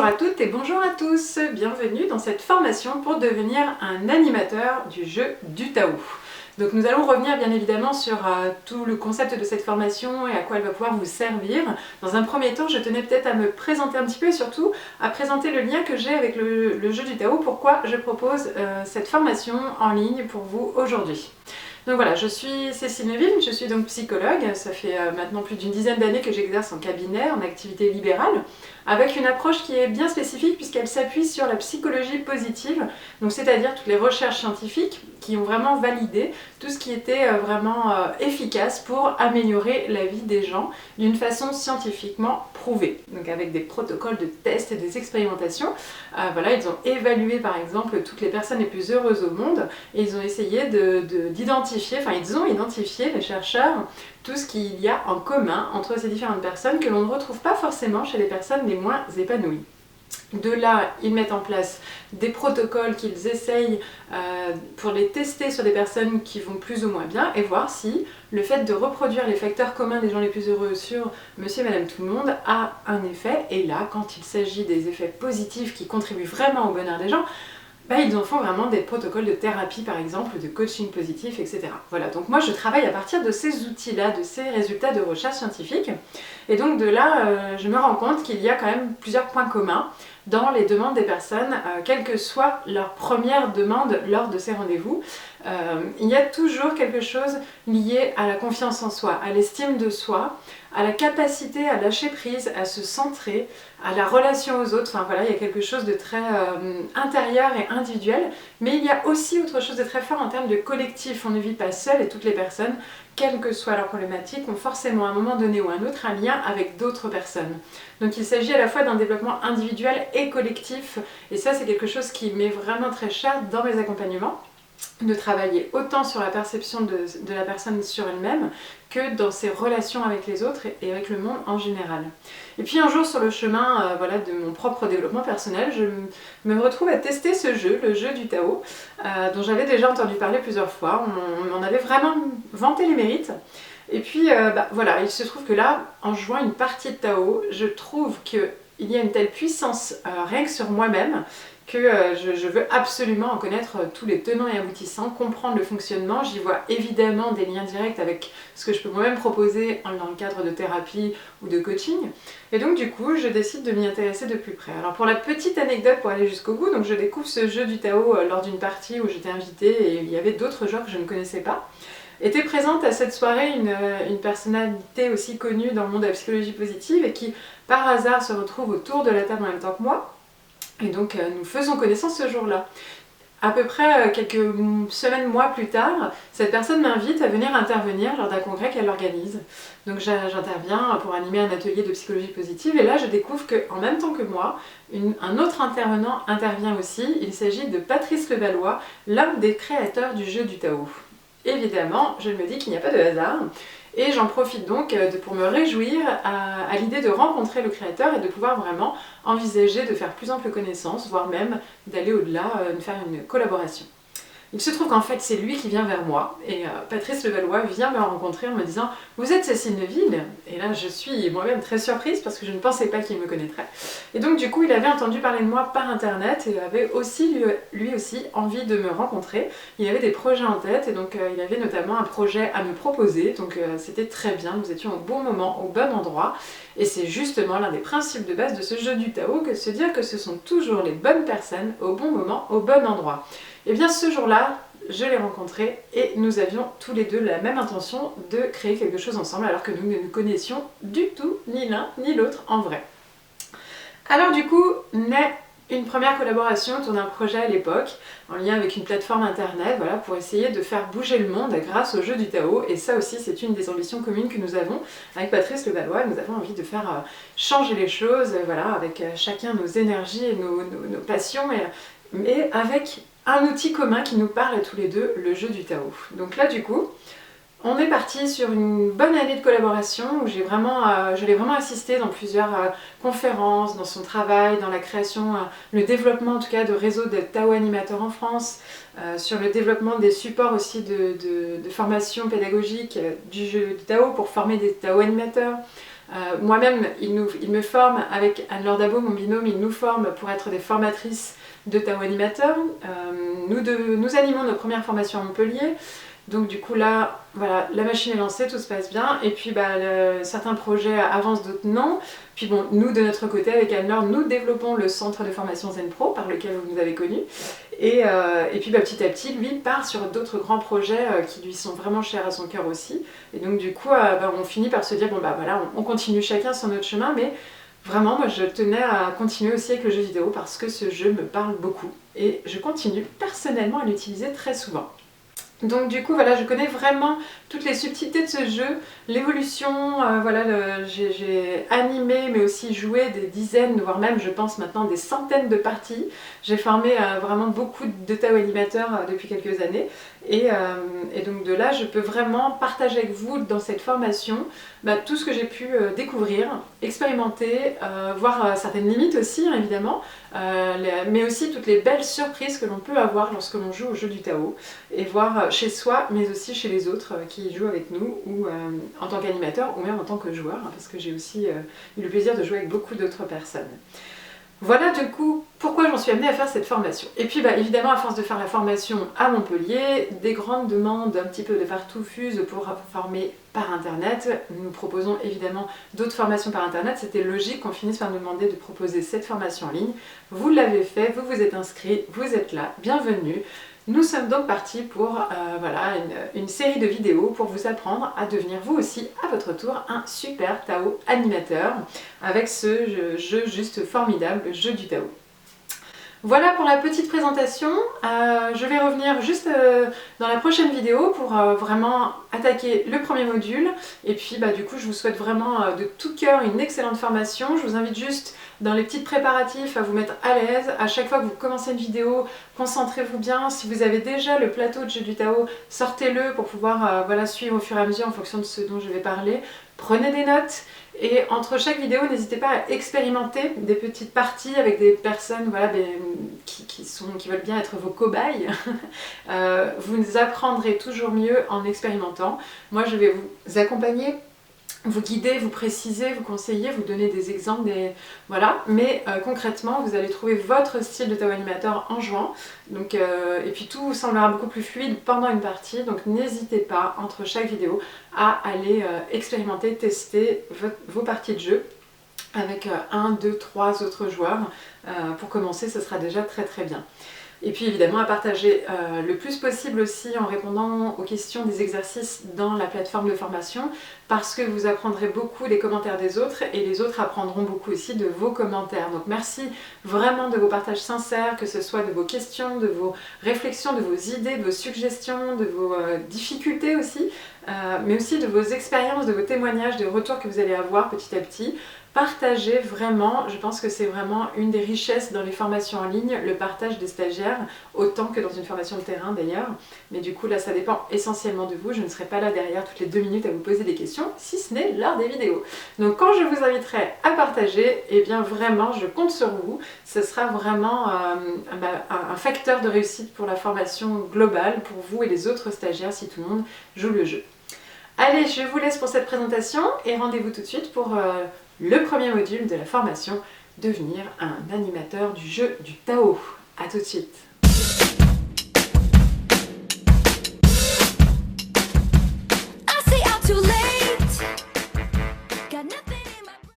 à toutes et bonjour à tous, bienvenue dans cette formation pour devenir un animateur du jeu du Tao. Donc nous allons revenir bien évidemment sur tout le concept de cette formation et à quoi elle va pouvoir vous servir. Dans un premier temps, je tenais peut-être à me présenter un petit peu et surtout à présenter le lien que j'ai avec le jeu du Tao, pourquoi je propose cette formation en ligne pour vous aujourd'hui. Donc voilà, je suis Cécile Neuville, je suis donc psychologue, ça fait maintenant plus d'une dizaine d'années que j'exerce en cabinet, en activité libérale, avec une approche qui est bien spécifique puisqu'elle s'appuie sur la psychologie positive, donc c'est-à-dire toutes les recherches scientifiques qui ont vraiment validé tout ce qui était vraiment efficace pour améliorer la vie des gens d'une façon scientifiquement prouvée. Donc avec des protocoles de tests et des expérimentations, voilà, ils ont évalué par exemple toutes les personnes les plus heureuses au monde et ils ont essayé d'identifier, ils ont identifié, les chercheurs, tout ce qu'il y a en commun entre ces différentes personnes que l'on ne retrouve pas forcément chez les personnes les moins épanouies. De là, ils mettent en place des protocoles qu'ils essayent pour les tester sur des personnes qui vont plus ou moins bien et voir si le fait de reproduire les facteurs communs des gens les plus heureux sur monsieur et madame tout le monde a un effet. Et là, quand il s'agit des effets positifs qui contribuent vraiment au bonheur des gens, ils en font vraiment des protocoles de thérapie par exemple, de coaching positif, etc. Voilà, donc moi je travaille à partir de ces outils-là, de ces résultats de recherche scientifique. Et donc de là, je me rends compte qu'il y a quand même plusieurs points communs dans les demandes des personnes, quelle que soit leur première demande lors de ces rendez-vous. Il y a toujours quelque chose lié à la confiance en soi, à l'estime de soi, à la capacité à lâcher prise, à se centrer, à la relation aux autres. Enfin voilà, il y a quelque chose de très intérieur et individuel, mais il y a aussi autre chose de très fort en termes de collectif. On ne vit pas seul et toutes les personnes, quelle que soit leur problématique, ont forcément à un moment donné ou un autre un lien avec d'autres personnes. Donc il s'agit à la fois d'un développement individuel et collectif, et ça c'est quelque chose qui m'est vraiment très cher dans mes accompagnements, de travailler autant sur la perception de la personne sur elle-même que dans ses relations avec les autres et avec le monde en général. Et puis un jour sur le chemin voilà, de mon propre développement personnel, je me retrouve à tester ce jeu, le jeu du Tao, dont j'avais déjà entendu parler plusieurs fois. On m'en avait vraiment vanté les mérites. Et puis voilà, il se trouve que là, en jouant une partie de Tao, je trouve qu'il y a une telle puissance rien que sur moi-même que je veux absolument en connaître tous les tenants et aboutissants, comprendre le fonctionnement. J'y vois évidemment des liens directs avec ce que je peux moi-même proposer dans le cadre de thérapie ou de coaching. Et donc du coup, je décide de m'y intéresser de plus près. Alors pour la petite anecdote pour aller jusqu'au bout, donc je découvre ce jeu du Tao lors d'une partie où j'étais invitée et il y avait d'autres joueurs que je ne connaissais pas. Était présente à cette soirée une personnalité aussi connue dans le monde de la psychologie positive et qui par hasard se retrouve autour de la table en même temps que moi. Et donc nous faisons connaissance ce jour-là. À peu près quelques semaines, mois plus tard, cette personne m'invite à venir intervenir lors d'un congrès qu'elle organise. Donc j'interviens pour animer un atelier de psychologie positive et là je découvre qu'en même temps que moi, un autre intervenant intervient aussi. Il s'agit de Patrice Levallois, l'un des créateurs du jeu du Tao. Évidemment, je me dis qu'il n'y a pas de hasard. Et j'en profite donc pour me réjouir à l'idée de rencontrer le créateur et de pouvoir vraiment envisager de faire plus ample connaissance, voire même d'aller au-delà, de faire une collaboration. Il se trouve qu'en fait c'est lui qui vient vers moi et Patrice Levallois vient me rencontrer en me disant « Vous êtes Cécile Neuville ?» Et là je suis moi-même très surprise parce que je ne pensais pas qu'il me connaîtrait. Et donc du coup il avait entendu parler de moi par internet et avait aussi lui aussi envie de me rencontrer. Il avait des projets en tête et donc il avait notamment un projet à me proposer, donc c'était très bien, nous étions au bon moment, au bon endroit. Et c'est justement l'un des principes de base de ce jeu du Tao que de se dire que ce sont toujours les bonnes personnes au bon moment, au bon endroit. Et bien ce jour-là, je l'ai rencontré et nous avions tous les deux la même intention de créer quelque chose ensemble alors que nous ne nous connaissions du tout ni l'un ni l'autre en vrai. Alors du coup, naît une première collaboration autour d'un projet à l'époque, en lien avec une plateforme internet, voilà, pour essayer de faire bouger le monde grâce au jeu du Tao. Et ça aussi, c'est une des ambitions communes que nous avons avec Patrice Levallois. Nous avons envie de faire changer les choses, voilà, avec chacun nos énergies et nos passions, mais avec un outil commun qui nous parle à tous les deux, le jeu du Tao. Donc là, du coup, on est parti sur une bonne année de collaboration où je l'ai vraiment assisté dans plusieurs conférences, dans son travail, dans la création, le développement en tout cas de réseaux de Tao animateurs en France, sur le développement des supports aussi de formation pédagogique du jeu du Tao pour former des Tao animateurs, Moi-même, il me forme avec Anne-Laure Dabo, mon binôme, il nous forme pour être des formatrices de Tao animateurs. Nous animons nos premières formations à Montpellier. Donc du coup là, voilà, la machine est lancée, tout se passe bien. Et puis certains projets avancent, d'autres non. Puis bon, nous de notre côté, avec Anne-Laure, nous développons le centre de formation Zen Pro, par lequel vous nous avez connus. Et puis petit à petit, lui part sur d'autres grands projets qui lui sont vraiment chers à son cœur aussi. Et donc du coup, on finit par se dire, bon voilà, on continue chacun sur notre chemin, mais vraiment, moi je tenais à continuer aussi avec le jeu vidéo parce que ce jeu me parle beaucoup. Et je continue personnellement à l'utiliser très souvent. Donc du coup voilà, je connais vraiment toutes les subtilités de ce jeu, l'évolution, j'ai animé mais aussi joué des dizaines, voire même je pense maintenant des centaines de parties. J'ai formé vraiment beaucoup de Tao animateurs depuis quelques années et donc de là je peux vraiment partager avec vous dans cette formation tout ce que j'ai pu découvrir, expérimenter, voir certaines limites aussi évidemment, mais aussi toutes les belles surprises que l'on peut avoir lorsque l'on joue au jeu du Tao et voir chez soi mais aussi chez les autres qui jouent avec nous ou en tant qu'animateur ou même en tant que joueur parce que j'ai aussi eu le plaisir de jouer avec beaucoup d'autres personnes. Voilà du coup pourquoi j'en suis amenée à faire cette formation. Et puis évidemment à force de faire la formation à Montpellier, des grandes demandes un petit peu de partout fusent pour former par internet. Nous proposons évidemment d'autres formations par internet, c'était logique qu'on finisse par nous demander de proposer cette formation en ligne. Vous l'avez fait, vous vous êtes inscrit, vous êtes là, bienvenue. Nous sommes donc partis pour une série de vidéos pour vous apprendre à devenir vous aussi à votre tour un super Tao animateur avec ce jeu juste formidable, le jeu du Tao. Voilà pour la petite présentation, je vais revenir juste dans la prochaine vidéo pour vraiment attaquer le premier module et puis du coup je vous souhaite vraiment de tout cœur une excellente formation. Je vous invite juste dans les petits préparatifs à vous mettre à l'aise. À chaque fois que vous commencez une vidéo, concentrez-vous bien. Si vous avez déjà le plateau de jeu du Tao, sortez-le pour pouvoir suivre au fur et à mesure en fonction de ce dont je vais parler. Prenez des notes et entre chaque vidéo, n'hésitez pas à expérimenter des petites parties avec des personnes qui veulent bien être vos cobayes. Vous apprendrez toujours mieux en expérimentant. Moi, je vais vous accompagner, vous guider, vous préciser, vous conseiller, vous donner des exemples, mais concrètement vous allez trouver votre style de Tao animateur en jouant, et puis tout semblera beaucoup plus fluide pendant une partie, donc n'hésitez pas entre chaque vidéo à aller expérimenter, tester vos parties de jeu avec 1, 2, 3 autres joueurs. Pour commencer, ce sera déjà très très bien. Et puis évidemment à partager le plus possible aussi en répondant aux questions des exercices dans la plateforme de formation parce que vous apprendrez beaucoup des commentaires des autres et les autres apprendront beaucoup aussi de vos commentaires. Donc merci vraiment de vos partages sincères, que ce soit de vos questions, de vos réflexions, de vos idées, de vos suggestions, de vos difficultés aussi, mais aussi de vos expériences, de vos témoignages, des retours que vous allez avoir petit à petit. Partagez vraiment, je pense que c'est vraiment une des richesses dans les formations en ligne, le partage des stagiaires, autant que dans une formation de terrain d'ailleurs. Mais du coup là ça dépend essentiellement de vous, je ne serai pas là derrière toutes les 2 minutes à vous poser des questions, si ce n'est lors des vidéos. Donc quand je vous inviterai à partager, eh bien vraiment je compte sur vous, ce sera vraiment un facteur de réussite pour la formation globale, pour vous et les autres stagiaires si tout le monde joue le jeu. Allez, je vous laisse pour cette présentation et rendez-vous tout de suite pour le premier module de la formation, devenir un animateur du jeu du Tao. A tout de suite.